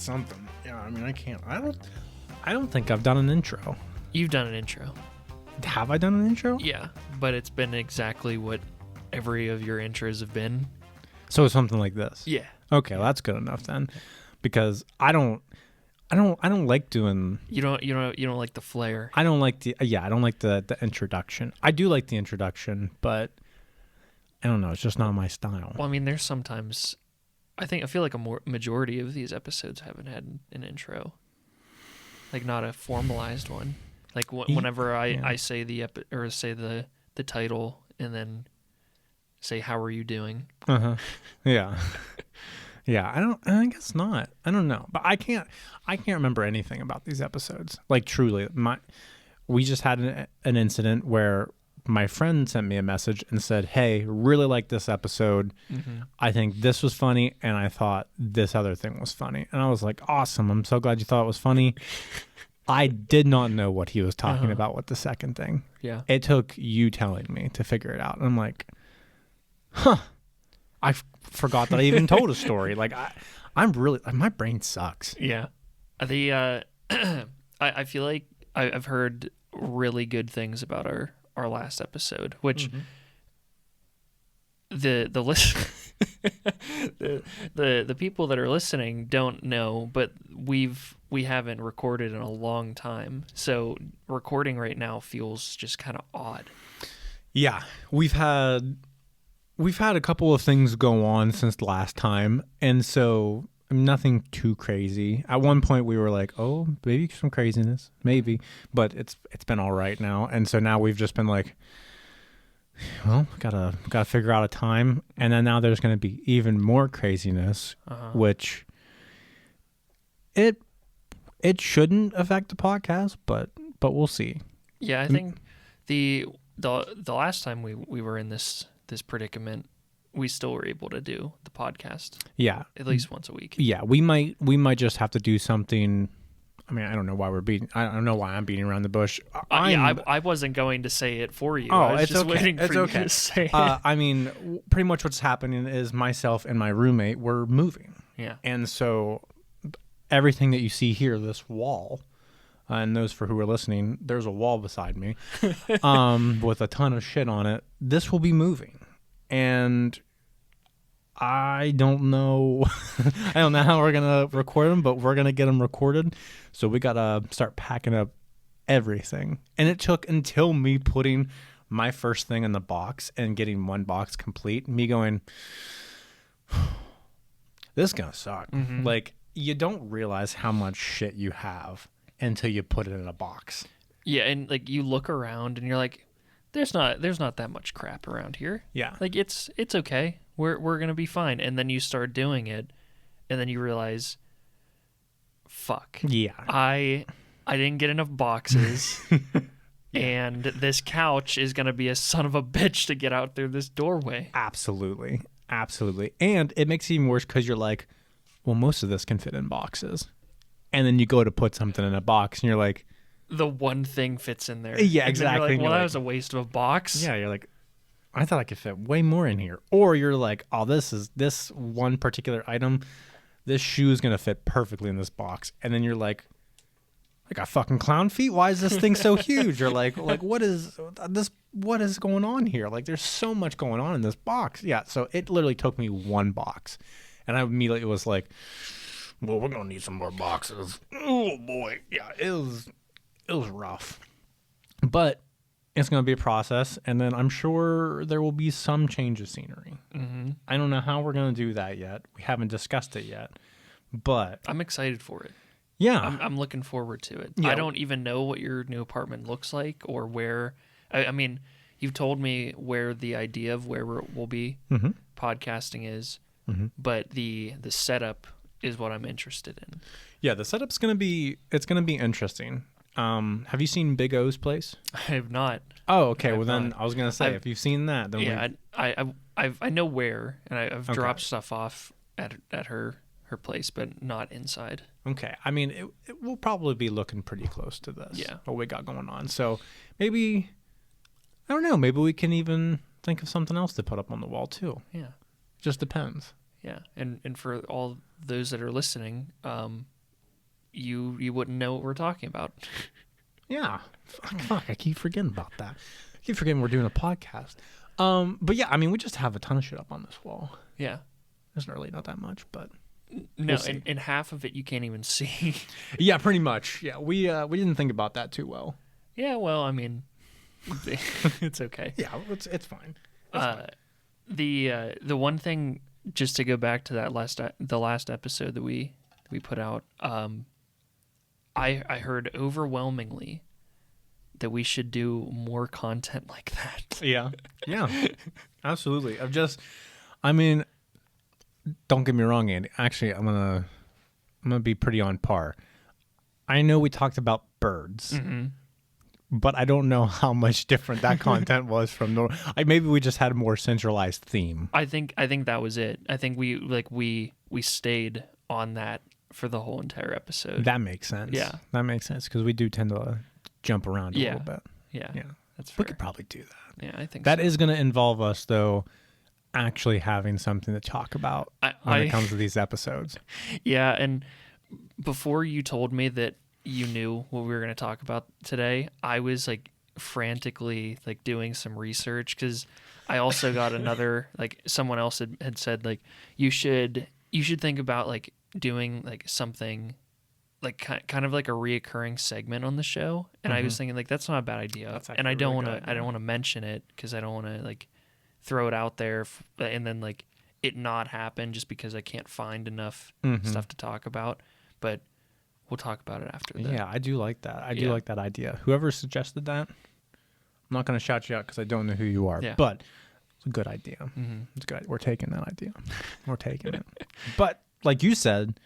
That's something. Yeah, I mean, I don't think I've done an intro. You've done an intro. Have I done an intro? Yeah, but it's been exactly what every of your intros have been. So it's something like this. Yeah. Okay, well, that's good enough then, because I don't like doing. You don't like the flair. I don't like the introduction. I do like the introduction, but I don't know. It's just not my style. Well, I mean, there's sometimes. I feel like a majority of these episodes haven't had an intro, like not a formalized one. Like whenever I say say the title and then say how are you doing? Yeah. Yeah, I guess not. I don't know. But I can't remember anything about these episodes. Like truly, we just had an incident where my friend sent me a message and said, "Hey, really like this episode. Mm-hmm. I think this was funny and I thought this other thing was funny." And I was like, "Awesome. I'm so glad you thought it was funny." I did not know what he was talking about with the second thing. Yeah. It took you telling me to figure it out. And I'm like, "Huh. I forgot that I even told a story." Like I'm really, my brain sucks. Yeah. The I feel like I've heard really good things about our last episode, which the the people that are listening don't know, but we haven't recorded in a long time, so recording right now feels just kind of odd. Yeah, we've had a couple of things go on since the last time, and so nothing too crazy. At one point we were like, oh, maybe some craziness, maybe, but it's been all right now. And so now we've just been like, well, gotta figure out a time. And then now there's going to be even more craziness, which it shouldn't affect the podcast, but we'll see. Yeah, I think the last time we were in this predicament, we still were able to do the podcast. Yeah. At least once a week. Yeah, we might just have to do something. I mean, I don't know why I don't know why I'm beating around the bush. I wasn't going to say it for you. Oh, I was it's just okay. waiting for you to say it. I mean, pretty much what's happening is myself and my roommate were moving. Yeah. And so everything that you see here, this wall, and those for who are listening, there's a wall beside me with a ton of shit on it. This will be moving. And I don't know. I don't know how we're going to record them, but we're going to get them recorded. So we got to start packing up everything. And it took until me putting my first thing in the box and getting one box complete, me going, this is going to suck. Mm-hmm. Like, you don't realize how much shit you have until you put it in a box. Yeah, and like you look around and you're like, there's not that much crap around here. Yeah. Like it's okay. We're going to be fine. And then you start doing it and then you realize, fuck. Yeah. I didn't get enough boxes. And this couch is going to be a son of a bitch to get out through this doorway. Absolutely. Absolutely. And it makes it even worse because you're like, well, most of this can fit in boxes. And then you go to put something in a box and you're like, the one thing fits in there. Yeah, exactly. Like, well, that was a waste of a box. Yeah, you're like, I thought I could fit way more in here. Or you're like, oh, this one particular item, this shoe is going to fit perfectly in this box. And then you're like, I got fucking clown feet? Why is this thing so huge? Or like what is going on here? Like, there's so much going on in this box. Yeah, so it literally took me one box. And I immediately was like, well, we're going to need some more boxes. Oh, boy. Yeah, it was rough. But it's going to be a process, and then I'm sure there will be some change of scenery. Mm-hmm. I don't know how we're going to do that yet. We haven't discussed it yet, but I'm excited for it. Yeah. I'm looking forward to it. Yeah. I don't even know what your new apartment looks like or where. I mean, you've told me where the idea of where we'll be podcasting is, but the setup is what I'm interested in. Yeah, the setup's going to be interesting. Have you seen Big O's place? I have not. Oh, okay. Well, then I was gonna say, if you've seen that, then yeah, I know where, and I've dropped stuff off at her place, but not inside. Okay. I mean, it will probably be looking pretty close to this. Yeah. What we got going on. So maybe, I don't know. Maybe we can even think of something else to put up on the wall too. Yeah. Just depends. Yeah, and for all those that are listening, you wouldn't know what we're talking about. Yeah. Fuck, I keep forgetting about that. I keep forgetting we're doing a podcast. But yeah, I mean, we just have a ton of shit up on this wall. Yeah. There's really not that much, but no, we'll and half of it you can't even see. Yeah, pretty much. Yeah, we didn't think about that too well. Yeah, well, I mean, it's okay. Yeah, it's fine. The one thing, just to go back to that the last episode that we put out, I heard overwhelmingly that we should do more content like that. Yeah, absolutely. I mean, don't get me wrong, Andy. Actually, I'm gonna be pretty on par. I know we talked about birds, but I don't know how much different that content was from normal. Maybe we just had a more centralized theme. I think that was it. I think we stayed on that for the whole entire episode. That makes sense. Yeah, that makes sense because we do tend to jump around a little bit. Yeah, that's fair. We could probably do that. Yeah, I think that is going to involve us though. Actually having something to talk about when it comes to these episodes. Yeah, and before you told me that you knew what we were going to talk about today, I was like frantically like doing some research because I also got another someone else had said like you should think about like doing like something like kind of like a reoccurring segment on the show, and I was thinking like that's not a bad idea, and I don't want to mention it because I don't want to like throw it out there and then like it not happen just because I can't find enough stuff to talk about. But we'll talk about it after that. Yeah, I do like that. I do like that idea. Whoever suggested that, I'm not going to shout you out because I don't know who you are, but it's a good idea. It's good. We're taking that idea. We're taking it. But like you said,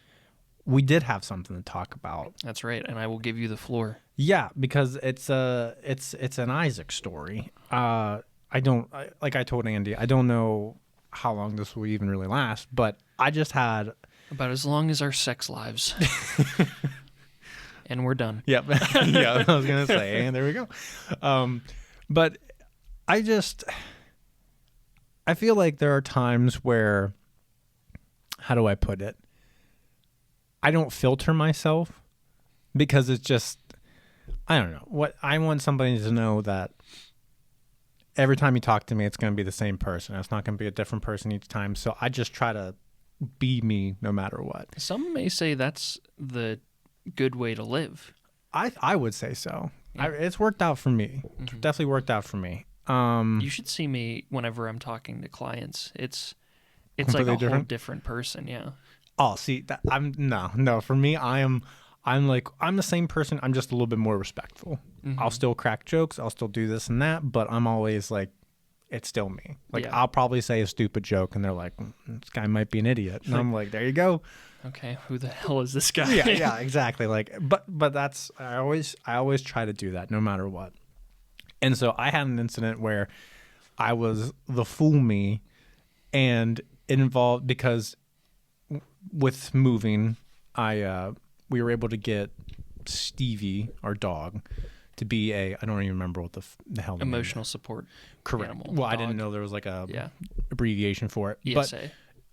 we did have something to talk about. That's right, and I will give you the floor. Yeah, because it's an Issac story. Like I told Andy, I don't know how long this will even really last, but I just had about as long as our sex lives. And we're done. Yep. Yeah, I was going to say, and there we go. But I feel like there are times where, how do I put it? I don't filter myself because it's just, I don't know. I want somebody to know that every time you talk to me, it's going to be the same person. It's not going to be a different person each time. So I just try to be me no matter what. Some may say that's the good way to live. I would say so. Yeah. It's worked out for me. It's definitely worked out for me. You should see me whenever I'm talking to clients. It's like a whole different person. Yeah. Oh, see, no. For me, I'm the same person. I'm just a little bit more respectful. I'll still crack jokes. I'll still do this and that, but I'm always like, it's still me. Like I'll probably say a stupid joke and they're like, this guy might be an idiot. And I'm like, there you go. Okay. Who the hell is this guy? Yeah, exactly. Like, but that's, I always try to do that no matter what. And so I had an incident where I was the fool me, and it involved, because with moving, we were able to get Stevie, our dog, to be I don't even remember what the hell emotional support. Correct. Animal, well, dog. I didn't know there was like a abbreviation for it. ESA. But,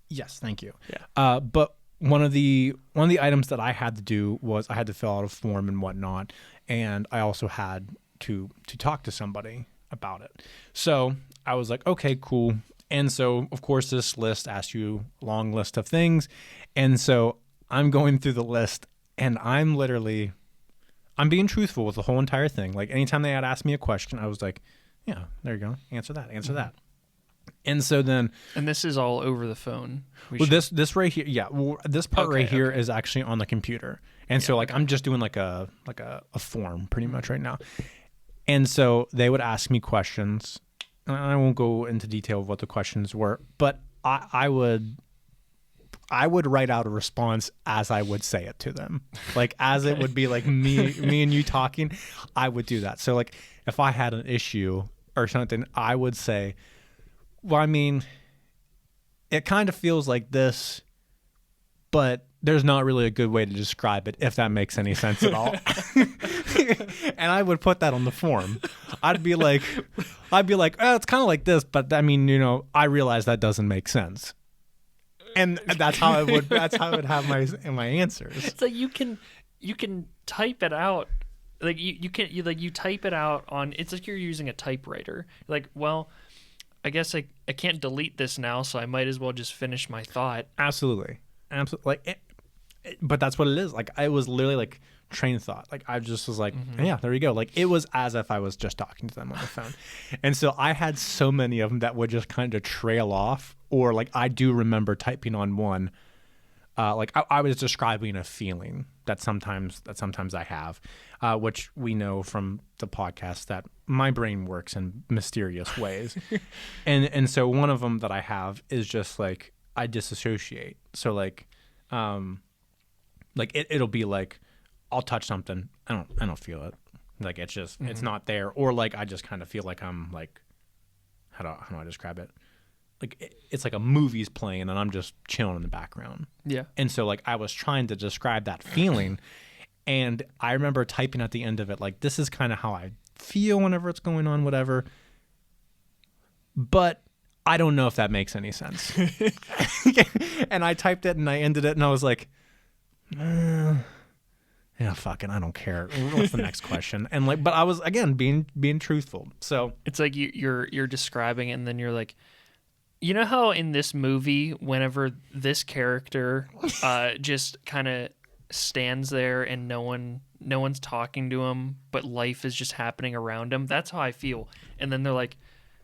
yes, thank you. Yeah. But one of the items that I had to do was I had to fill out a form and whatnot, and I also had to talk to somebody about it. So I was like, okay, cool. And so, of course, this list asks you a long list of things. And so I'm going through the list, and I'm being truthful with the whole entire thing. Like, anytime they had asked me a question, I was like, yeah, there you go. Answer that. That. And so then... And this is all over the phone. This right here, yeah. Well, this part here is actually on the computer. And so, I'm just doing like a form pretty much right now. And so they would ask me questions. And I won't go into detail of what the questions were, but I would write out a response as I would say it to them. Like, as it would be like me and you talking, I would do that. So like, if I had an issue or something, I would say, well, I mean, it kind of feels like this, but there's not really a good way to describe it, if that makes any sense at all. And I would put that on the form. I'd be like, oh, it's kind of like this, but I mean, I realize that doesn't make sense. And that's how I would have my answers. So you you can type it out. Like you type it out on. It's like you're using a typewriter. Like, well, I guess I can't delete this now, so I might as well just finish my thought. Absolutely. Like, but that's what it is. Like, I was literally like train of thought. Like, I just was like, yeah, there you go. Like, it was as if I was just talking to them on the phone. And so I had so many of them that would just kind of trail off. Or like, I do remember typing on one. Like I was describing a feeling that sometimes I have, which we know from the podcast that my brain works in mysterious ways, and so one of them that I have is just like I disassociate. So like it'll be like I'll touch something, I don't feel it, like it's just it's not there, or like I just kind of feel like I'm like how do I describe it? Like it's like a movie's playing and I'm just chilling in the background. Yeah. And so like I was trying to describe that feeling, and I remember typing at the end of it like, this is kind of how I feel whenever it's going on, whatever. But I don't know if that makes any sense. And I typed it and I ended it and I was like, yeah, fucking, I don't care. What's the next question? And like, but I was again being truthful. So it's like you're describing it and then you're like, you know how in this movie, whenever this character just kind of stands there and no one's talking to him, but life is just happening around him. That's how I feel. And then they're like,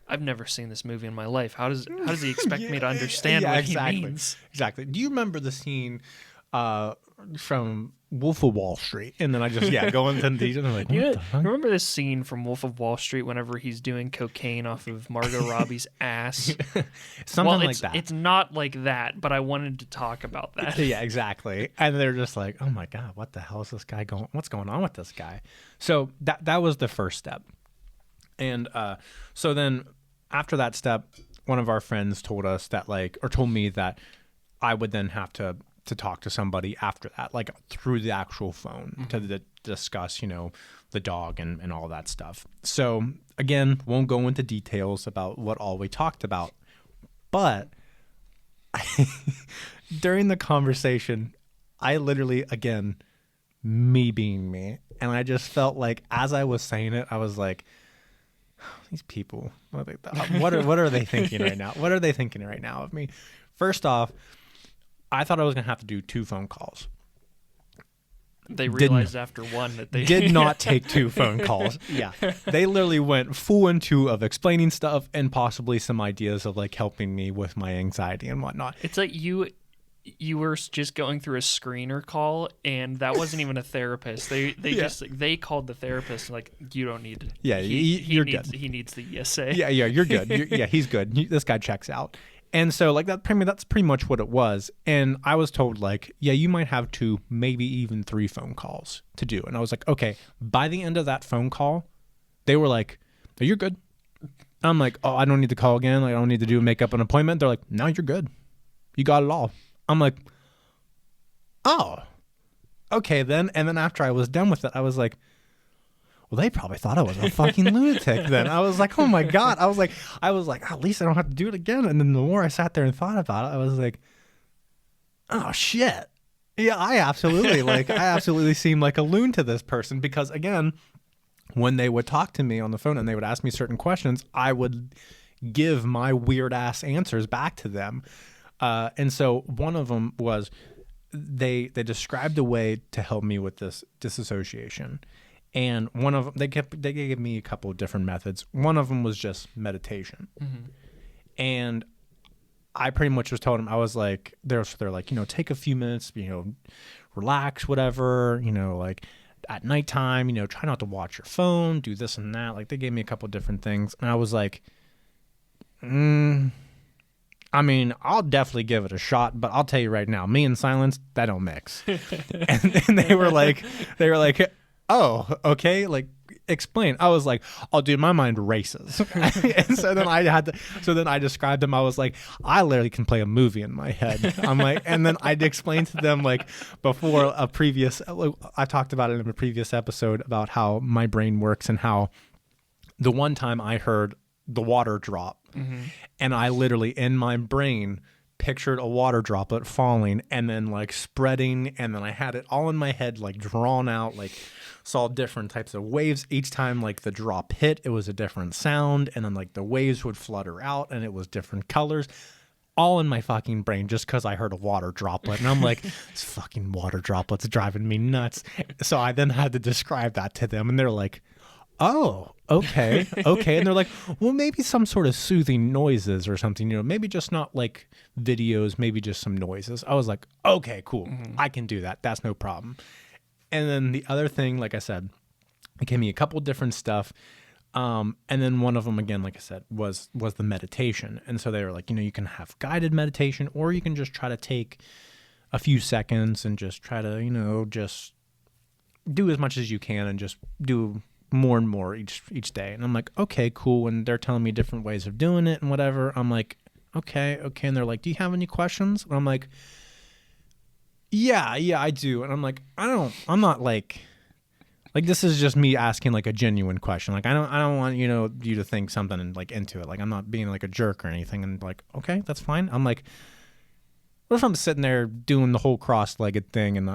I've never seen this movie in my life. How does he expect me to understand what he means? Exactly. Do you remember the scene from Wolf of Wall Street? And then I just go into detail. I'm like, what the fuck? Remember this scene from Wolf of Wall Street whenever he's doing cocaine off of Margot Robbie's ass? Something like that. It's not like that, but I wanted to talk about that. Yeah, exactly. And they're just like, oh my God, what the hell is this guy going? What's going on with this guy? So that was the first step. And so then after that step, one of our friends told us that told me that I would then have to talk to somebody after that, like through the actual phone to discuss, the dog and all that stuff. So again, won't go into details about what all we talked about, but during the conversation, I literally, again, me being me, and I just felt like as I was saying it, I was like, these people, what are they thinking right now? What are they thinking right now of me? First off, I thought I was going to have to do 2 phone calls. They realized after one that they did not take 2 phone calls. Yeah. They literally went full into of explaining stuff and possibly some ideas of like helping me with my anxiety and whatnot. It's like you were just going through a screener call, and that wasn't even a therapist. They called the therapist like, you don't need it. Yeah, you're good. He needs the ESA. Yeah, you're good. He's good. This guy checks out. And so like that's pretty much what it was. And I was told like, yeah, you might have 2, maybe even 3 phone calls to do. And I was like, okay. By the end of that phone call, they were like, oh, you're good. I'm like, oh, I don't need to call again. Like, I don't need to make up an appointment. They're like, no, you're good. You got it all. I'm like, oh, okay then. And then after I was done with it, I was like, well, they probably thought I was a fucking lunatic then. I was like, oh my God. I was like, at least I don't have to do it again. And then the more I sat there and thought about it, I was like, oh shit. Yeah, I absolutely seem like a loon to this person, because again, when they would talk to me on the phone and they would ask me certain questions, I would give my weird ass answers back to them. And so one of them was they described a way to help me with this disassociation. And one of them, they gave me a couple of different methods. One of them was just meditation. And I pretty much was told them, I was like, they're like, take a few minutes, relax, whatever, like at nighttime, try not to watch your phone, do this and that. Like they gave me a couple of different things. And I was like, I mean, I'll definitely give it a shot, but I'll tell you right now, me and silence, that don't mix. and they were like, oh, okay, like explain. I was like, oh dude, my mind races. And so then I described them. I was like, I literally can play a movie in my head. I'm like, and then I'd explain to them like before I talked about it in a previous episode about how my brain works and how the one time I heard the water drop and I literally in my brain pictured a water droplet falling and then like spreading, and then I had it all in my head like drawn out, like saw different types of waves each time like the drop hit, it was a different sound, and then like the waves would flutter out and it was different colors, all in my fucking brain just because I heard a water droplet. And I'm like, this fucking water droplet's driving me nuts. So I then had to describe that to them, and they're like, oh, okay. And they're like, well, maybe some sort of soothing noises or something, maybe just not like videos, maybe just some noises. I was like, okay, cool. I can do that. That's no problem. And then the other thing, like I said, it gave me a couple different stuff. And then one of them, again, like I said, was the meditation. And so they were like, you can have guided meditation, or you can just try to take a few seconds and just try to, just do as much as you can and just do more and more each day. And I'm like, okay, cool. And they're telling me different ways of doing it and whatever. I'm like, okay. And they're like, do you have any questions? And I'm like, yeah, I do. And I'm like, I'm not like this is just me asking like a genuine question. Like, I don't want, you to think something and like into it. Like, I'm not being like a jerk or anything. And like, okay, that's fine. I'm like, what if I'm sitting there doing the whole cross-legged thing and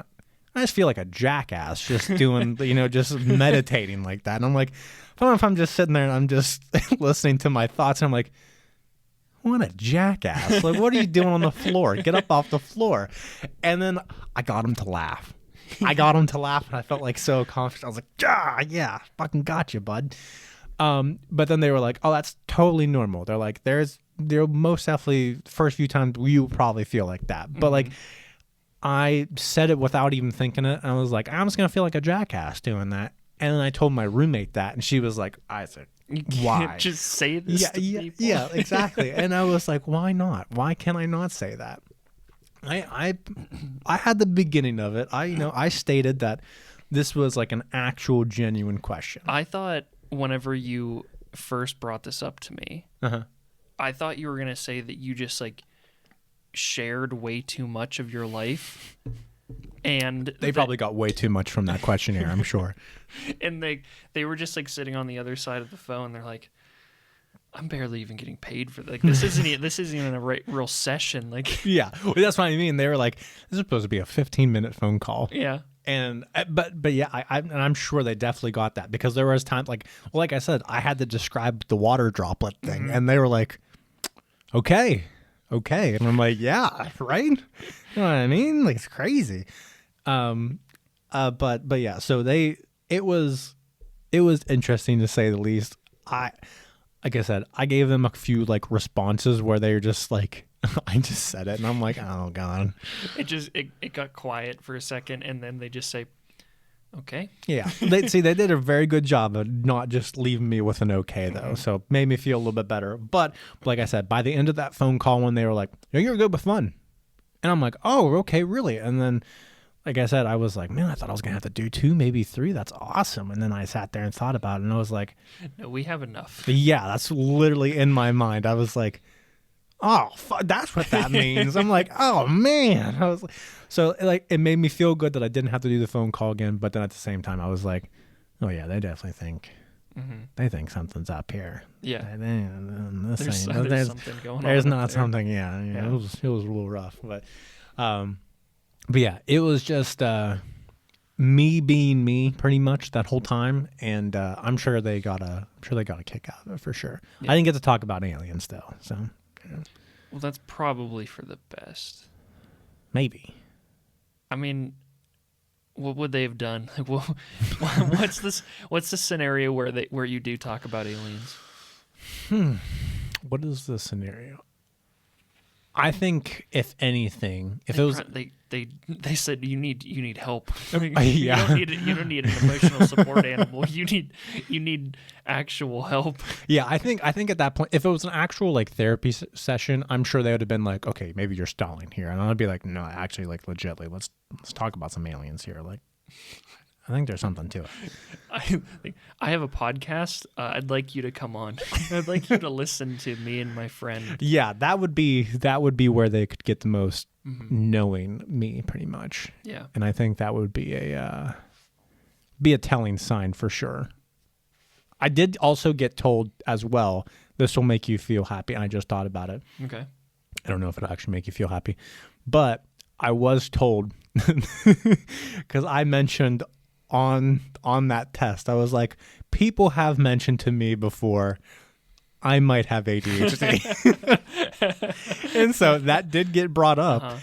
I just feel like a jackass just doing, just meditating like that. And I'm like, I don't know if I'm just sitting there and I'm just listening to my thoughts. And I'm like, what a jackass. Like, what are you doing on the floor? Get up off the floor. And then I got him to laugh. And I felt like so confident. I was like, yeah, fucking got you, bud. But then they were like, oh, that's totally normal. They're like, there most definitely first few times you probably feel like that. But like, I said it without even thinking it. I was like, I'm just going to feel like a jackass doing that. And then I told my roommate that, and she was like, Isaac, why? Can't just say this to people. Yeah, exactly. And I was like, why not? Why can I not say that? I had the beginning of it. I stated that this was like an actual genuine question. I thought whenever you first brought this up to me, I thought you were going to say that you just like shared way too much of your life, and they probably got way too much from that questionnaire, I'm sure. And they were just like sitting on the other side of the phone. They're like, I'm barely even getting paid for like this isn't even a real session. Like, yeah, well, that's what I mean. They were like, this is supposed to be a 15-minute phone call. Yeah. And but yeah, I'm sure they definitely got that, because there was times like I said, I had to describe the water droplet thing, and they were like, okay, and I'm like, yeah, right. You know what I mean? Like, it's crazy. But yeah, so it was interesting to say the least. Like I said, I gave them a few like responses where they were just like, I just said it, and I'm like, oh god. It got quiet for a second, and then they just say, okay. Yeah, they did a very good job of not just leaving me with an okay though, so it made me feel a little bit better. But like I said, by the end of that phone call, when they were like, you're good with fun, and I'm like, oh, okay, really? And then, like I said, I was like, man, I thought I was gonna have to do 2, maybe 3. That's awesome. And then I sat there and thought about it, and I was like, no, we have enough. Yeah, that's literally in my mind. I was like, oh, that's what that means. I'm like, oh man. I was like, so like, it made me feel good that I didn't have to do the phone call again. But then at the same time, I was like, oh yeah, they definitely think they think something's up here. Yeah, there's something going on. There's not something. Yeah. It was a little rough, but yeah, it was just me being me pretty much that whole time, and I'm sure they got a kick out of it for sure. Yeah. I didn't get to talk about aliens though, so. Yeah. Well, that's probably for the best. Maybe. I mean, what would they have done? Like, what's this? What's the scenario where you do talk about aliens? What is the scenario? I think if anything, if it was they said you need help. Yeah. You don't need an emotional support animal. You need actual help. Yeah, I think at that point, if it was an actual like therapy session, I'm sure they would have been like, okay, maybe you're stalling here, and I'd be like, no, actually, like legitly, let's talk about some aliens here. Like, I think there's something to it. I have a podcast. I'd like you to come on. I'd like you to listen to me and my friend. Yeah, that would be where they could get the most knowing me, pretty much. Yeah, and I think that would be a telling sign for sure. I did also get told as well, this will make you feel happy, and I just thought about it. Okay. I don't know if it'll actually make you feel happy, but I was told because I mentioned on that test, I was like, people have mentioned to me before I might have ADHD. And so that did get brought up.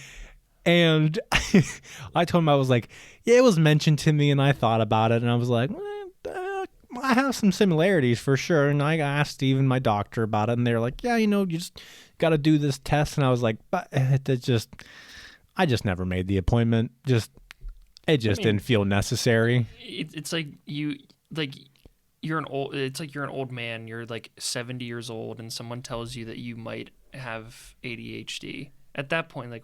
And I told him, I was like, yeah, it was mentioned to me and I thought about it. And I was like, I have some similarities for sure. And I asked even my doctor about it. And they were like, yeah, you just got to do this test. And I was like, but I just never made the appointment. It didn't feel necessary. It's like you're an old man. You're like 70 years old and someone tells you that you might have ADHD. At that point, like,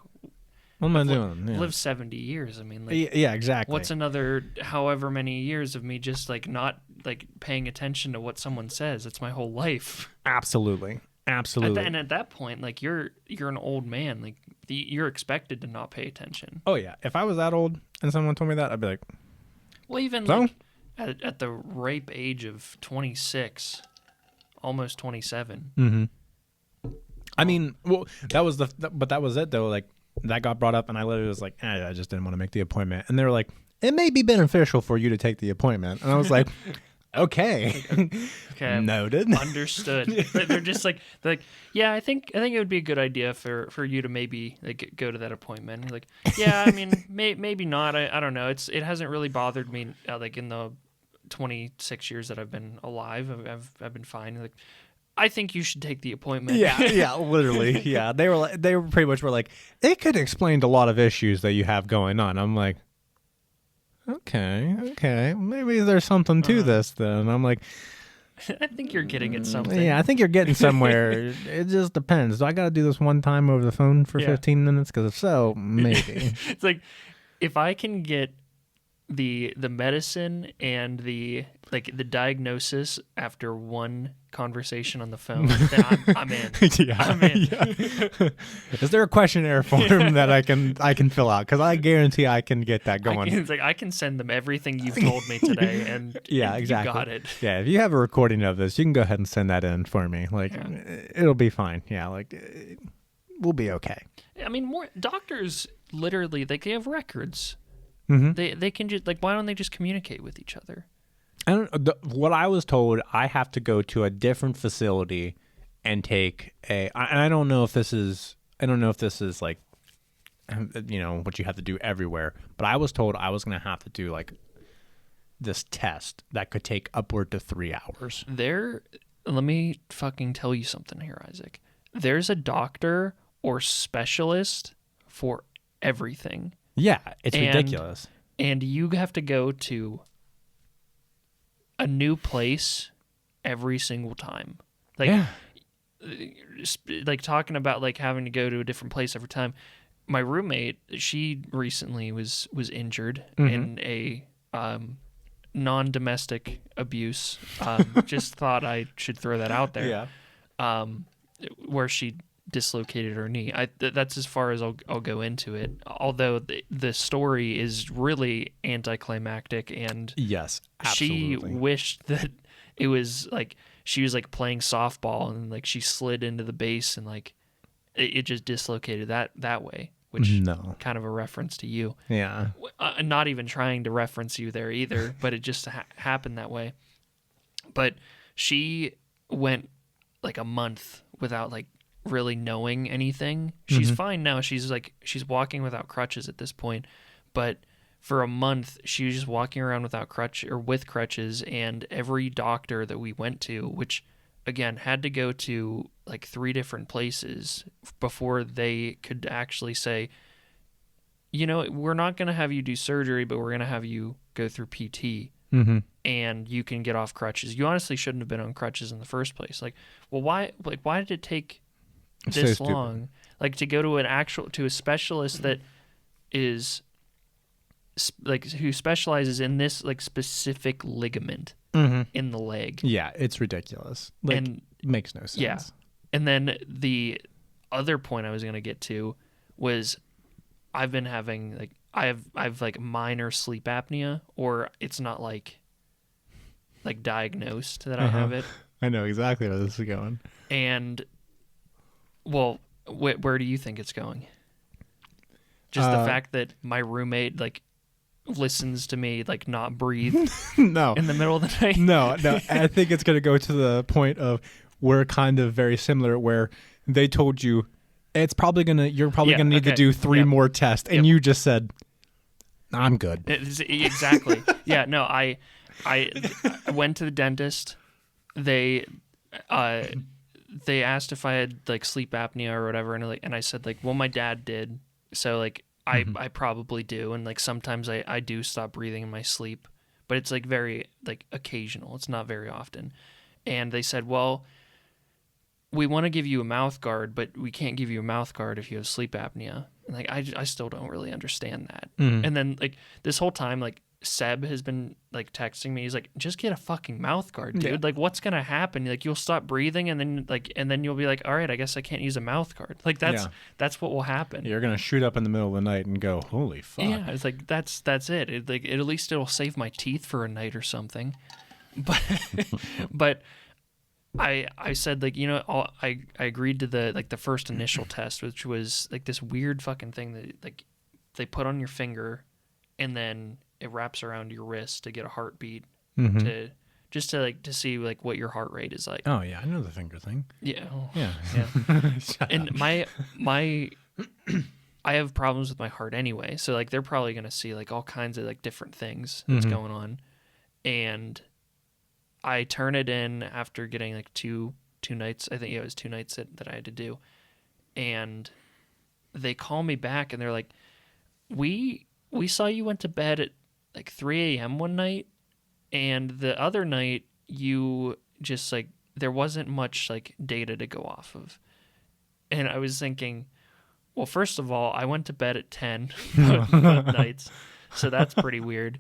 what am I doing? Live 70 years. I mean, like, yeah, exactly. What's another however many years of me just like not like paying attention to what someone says? It's my whole life. Absolutely. And at that point, like you're an old man. Like you're expected to not pay attention. Oh yeah. If I was that old and someone told me that, I'd be like, well, even so? Like at the ripe age of 26, almost 27. Mm-hmm. I mean, well, that was but that was it though. Like, that got brought up and I literally was like, I just didn't want to make the appointment. And they were like, it may be beneficial for you to take the appointment. And I was like, okay. Noted. Understood. They're just like, yeah, I think it would be a good idea for you to maybe like go to that appointment. You're like, yeah, I mean, maybe not. I don't know. It hasn't really bothered me like in the 26 years that I've been alive. I've been fine. Like, I think you should take the appointment. Yeah, literally. Yeah, they were pretty much like, it could explain a lot of issues that you have going on. I'm like, okay, maybe there's something to this then. I'm like, I think you're getting at something. Yeah, I think you're getting somewhere. It just depends. Do I got to do this one time over the phone for 15 minutes? Because if so, maybe. It's like, if I can get the medicine and the diagnosis after one conversation on the phone, then I'm in. I'm in. Yeah. Is there a questionnaire form that I can fill out? Because I guarantee I can get that going. It's like, I can send them everything you've told me today, and exactly. You got it. Yeah, if you have a recording of this, you can go ahead and send that in for me. Like, it'll be fine. Yeah, like, we'll be okay. I mean, more doctors literally, they have records. Mm-hmm. They can just, like, why don't they just communicate with each other? What I was told, I have to go to a different facility and take and I don't know if this is like, what you have to do everywhere, but I was told I was going to have to do like this test that could take upward to 3 hours. Let me fucking tell you something here, Isaac. There's a doctor or specialist for everything. Yeah, it's ridiculous. And you have to go to a new place every single time. Like, like talking about like having to go to a different place every time. My roommate, she recently was injured in a non-domestic abuse. Just thought I should throw that out there. Yeah. Where she dislocated her knee. That's as far as I'll go into it. Although the story is really anticlimactic, and yes, absolutely. She wished that it was like she was like playing softball and like she slid into the base and like it just dislocated that way. Which kind of a reference to you. Yeah. Not even trying to reference you there either, but it just happened that way. But she went like a month without like really knowing anything. She's fine now. She's walking without crutches at this point, but for a month she was just walking around without with crutches, and every doctor that we went to, which again had to go to like 3 different places before they could actually say, we're not going to have you do surgery, but we're going to have you go through PT. And you can get off crutches. You honestly shouldn't have been on crutches in the first place. Like, well, why did it take this long, like to go to a specialist that is like who specializes in this like specific ligament in the leg? Yeah, it's ridiculous. Like, and makes no sense. Yeah, and then the other point I was going to get to was I've been having like I've like minor sleep apnea, or it's not like diagnosed that I have it. I know exactly where this is going. And well, Where do you think it's going? Just the fact that my roommate like listens to me like not breathe No. in the middle of the night. No. I think it's going to go to the point of we're kind of very similar where they told you you're probably going to need to do 3 more tests. And you just said, I'm good. Exactly. Yeah, no, I went to the dentist. They asked if I had like sleep apnea or whatever, and I said like, well, my dad did, so like I probably do, and like sometimes I do stop breathing in my sleep, but it's like very like occasional. It's not very often. And they said, well, we want to give you a mouth guard, but we can't give you a mouth guard if you have sleep apnea. And like I still don't really understand that. And then like this whole time, like Seb has been like texting me. He's like, just get a fucking mouth guard, dude. Yeah. Like, what's gonna happen? Like, you'll stop breathing, and then you'll be like, all right, I guess I can't use a mouth guard. Like that's what will happen. You're gonna shoot up in the middle of the night and go, holy fuck. Yeah, it's like that's it. At least it'll save my teeth for a night or something. But I said like, you know, I agreed to the first initial test, which was like this weird fucking thing that like they put on your finger, and then it wraps around your wrist to get a heartbeat to see like what your heart rate is like. Oh yeah, I know the finger thing. Yeah. Yeah. And my I have problems with my heart anyway, so like they're probably gonna see like all kinds of like different things that's going on, and I turn it in after getting like two nights. I think it was 2 nights that I had to do, and they call me back and they're like, we saw you went to bed at like 3 a.m. one night, and the other night you just like there wasn't much like data to go off of. And I was thinking, well, first of all, I went to bed at 10 both nights, so that's pretty weird.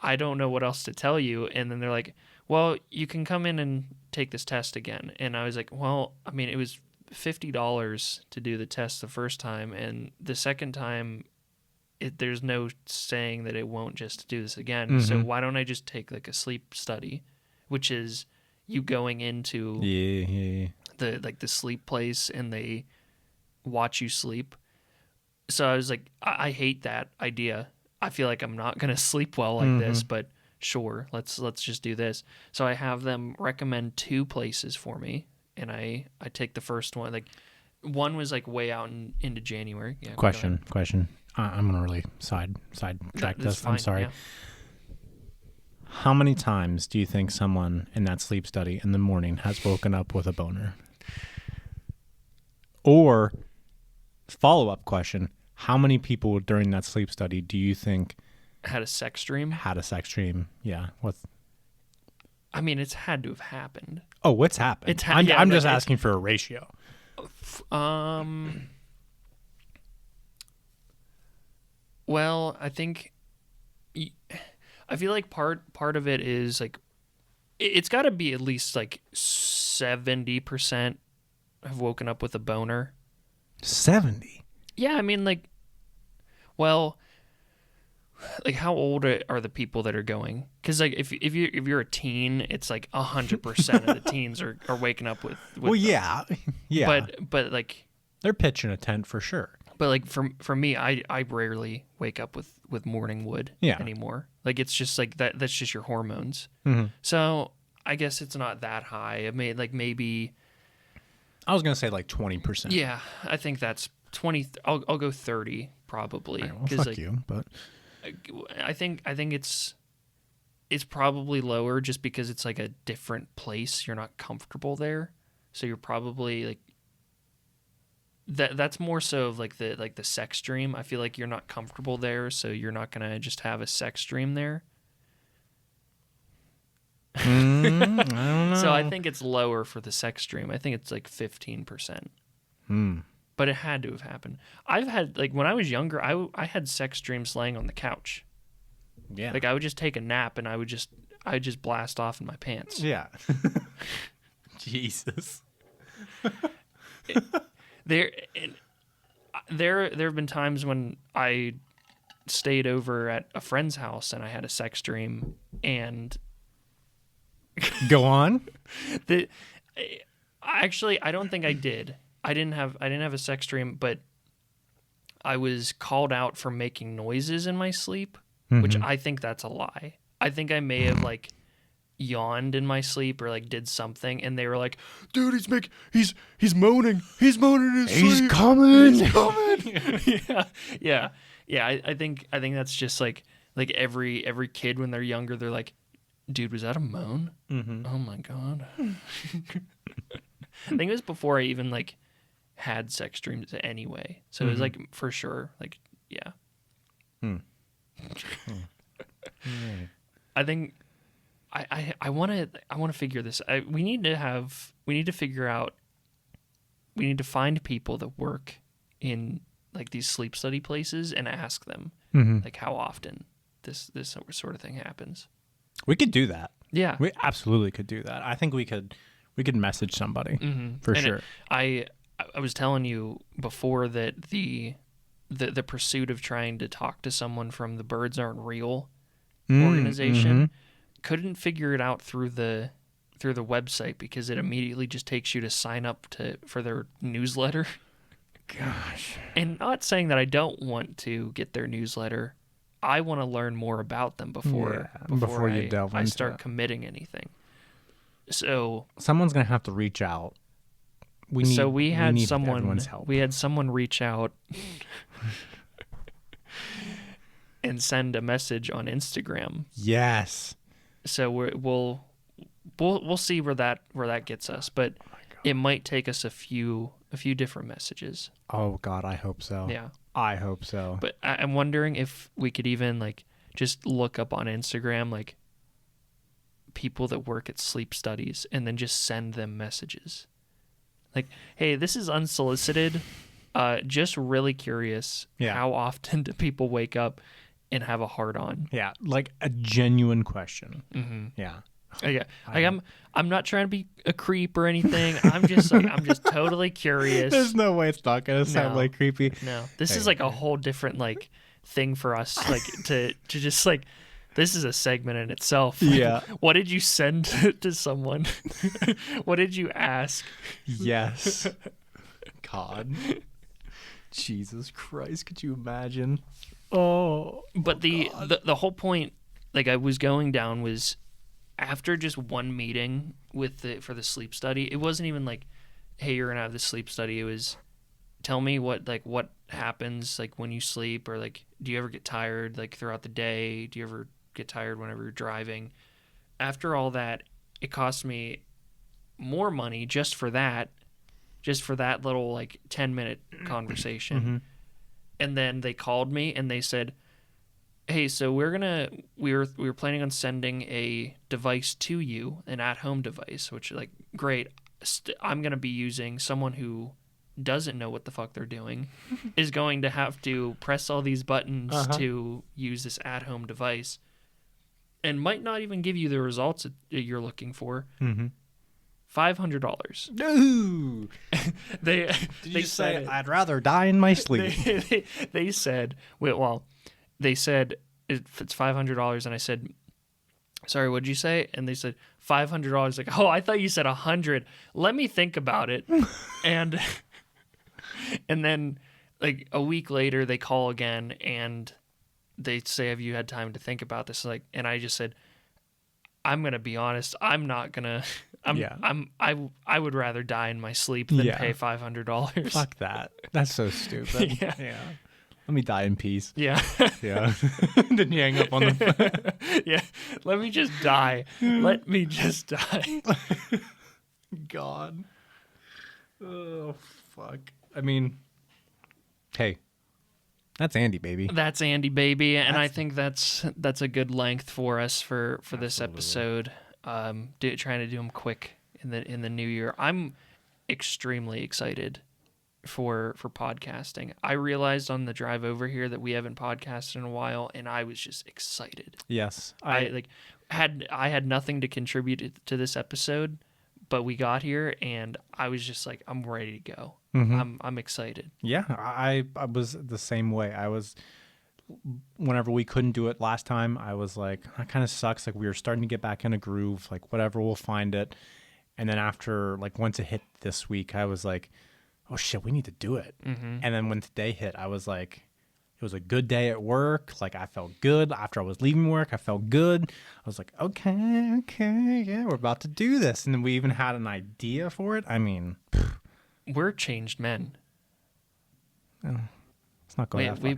I don't know what else to tell you. And then they're like, well, you can come in and take this test again. And I was like, well, I mean, it was $50 to do the test the first time, and the second time there's no saying that it won't just do this again. So why don't I just take like a sleep study, which is you going into the sleep place and they watch you sleep. So I was like, I hate that idea. I feel like I'm not gonna sleep well like this, but sure, let's just do this. So I have them recommend 2 places for me, and I take the first one. Like one was like way out into January. Yeah. Question. I'm gonna really sidetrack this. Fine, I'm sorry. Yeah. How many times do you think someone in that sleep study in the morning has woken up with a boner? Or follow-up question, how many people during that sleep study do you think had a sex dream? Yeah. I mean, it's had to have happened. Oh, what's happened? I'm just asking for a ratio. Well, I feel like part of it is like it's got to be at least like 70% have woken up with a boner. 70. Yeah, I mean, like, well, like how old are the people that are going? Because like if you're a teen, it's like 100% of the teens are waking up with well, yeah. But like they're pitching a tent for sure. But like for me, I rarely wake up with morning wood anymore. Like it's just like that's just your hormones. So I guess it's not that high. I mean, like maybe I was gonna say like 20%. Yeah, I think that's 20. I'll go 30 probably. Right, well, fuck like, you, but I think it's probably lower just because it's like a different place. You're not comfortable there, so you're probably like that's more so of like the sex dream. I feel like you're not comfortable there, so you're not gonna just have a sex dream there. I don't know. So I think it's lower for the sex dream. I think it's like 15%. But it had to have happened. I've had like when I was younger, I had sex dreams laying on the couch. Yeah. Like I would just take a nap and I would just blast off in my pants. Yeah. Jesus. There have been times when I stayed over at a friend's house and I had a sex dream, and go on. Actually, I don't think I did. I didn't have a sex dream, but I was called out for making noises in my sleep, which I think that's a lie. I think I may have like yawned in my sleep or like did something, and they were like, "Dude, he's moaning. He's moaning in his sleep. He's coming. He's coming." Yeah. I think that's just like every kid when they're younger, they're like, "Dude, was that a moan? Oh my god." I think it was before I even like had sex dreams anyway, so it was like for sure, like yeah. I think I want to figure this. We need to figure out. We need to find people that work in like these sleep study places and ask them like how often this sort of thing happens. We could do that. Yeah, we absolutely could do that. I think we could message somebody for sure. I was telling you before that the pursuit of trying to talk to someone from the Birds Aren't Real organization couldn't figure it out through the website because it immediately just takes you to sign up for their newsletter. Gosh. And not saying that I don't want to get their newsletter. I want to learn more about them before you delve into I start it. committing anything. So someone's gonna have to reach out. We had someone reach out and send a message on Instagram. Yes. So we'll see where that gets us, but it might take us a few different messages. Oh God, I hope so. Yeah, I hope so. But I'm wondering if we could even like just look up on Instagram like people that work at sleep studies and then just send them messages. Like, hey, this is unsolicited. Just really curious. Yeah. How often do people wake up and have a hard on? Yeah, like a genuine question. Yeah. Yeah. Like I'm not trying to be a creep or anything. I'm just totally curious. There's no way it's not gonna sound like creepy. No. This is like a whole different like thing for us like to just like this is a segment in itself. Yeah. What did you send to someone? What did you ask? Yes. God. Jesus Christ, could you imagine? Oh. But the whole point like I was going down was after just one meeting for the sleep study, it wasn't even like, hey, you're gonna have this sleep study. It was tell me what happens like when you sleep, or like do you ever get tired like throughout the day? Do you ever get tired whenever you're driving? After all that, it cost me more money just for that little like 10-minute conversation. And then they called me and they said, hey, so we were planning on sending a device to you, an at-home device, which like great. I'm gonna be using someone who doesn't know what the fuck they're doing is going to have to press all these buttons to use this at-home device and might not even give you the results that you're looking for. $500. No. They say I'd rather die in my sleep? They said, they said if it's $500, and I said, sorry, what did you say? And they said $500. Like, oh, I thought you said 100. Let me think about it. and then like a week later, they call again and they say, have you had time to think about this? Like, and I just said, I'm gonna be honest. I'm not gonna. I would rather die in my sleep than pay $500. Fuck that. That's so stupid. Yeah. Let me die in peace. Yeah. Yeah. Then you hang up on the phone. Yeah. Let me just die. Let me just die. God. Oh, fuck. I mean, hey, that's Andy, baby. That's Andy, baby. And I think that's a good length for us for this episode. Trying to do them quick in the new year. I'm extremely excited for podcasting. I realized on the drive over here that we haven't podcasted in a while, and I was just excited. Yes, I had nothing to contribute to this episode, but we got here, and I was just like, I'm ready to go. I'm excited. Yeah, I was the same way. I was. Whenever we couldn't do it last time, I was like, that kind of sucks. Like, we were starting to get back in a groove. Like, whatever, we'll find it. And then after, like, once it hit this week, I was like, oh shit, we need to do it. And then when today hit, I was like, it was a good day at work. Like, I felt good. After I was leaving work, I felt good. I was like, okay, yeah, we're about to do this. And then we even had an idea for it. I mean, we're changed men. It's not going that far.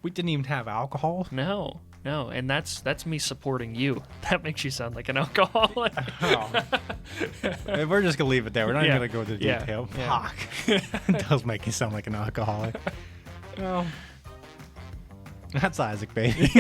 We didn't even have alcohol. No. And that's me supporting you. That makes you sound like an alcoholic. We're just going to leave it there. We're not even going to go into detail. Yeah. Fuck. It does make you sound like an alcoholic. Well, that's Isaac, baby.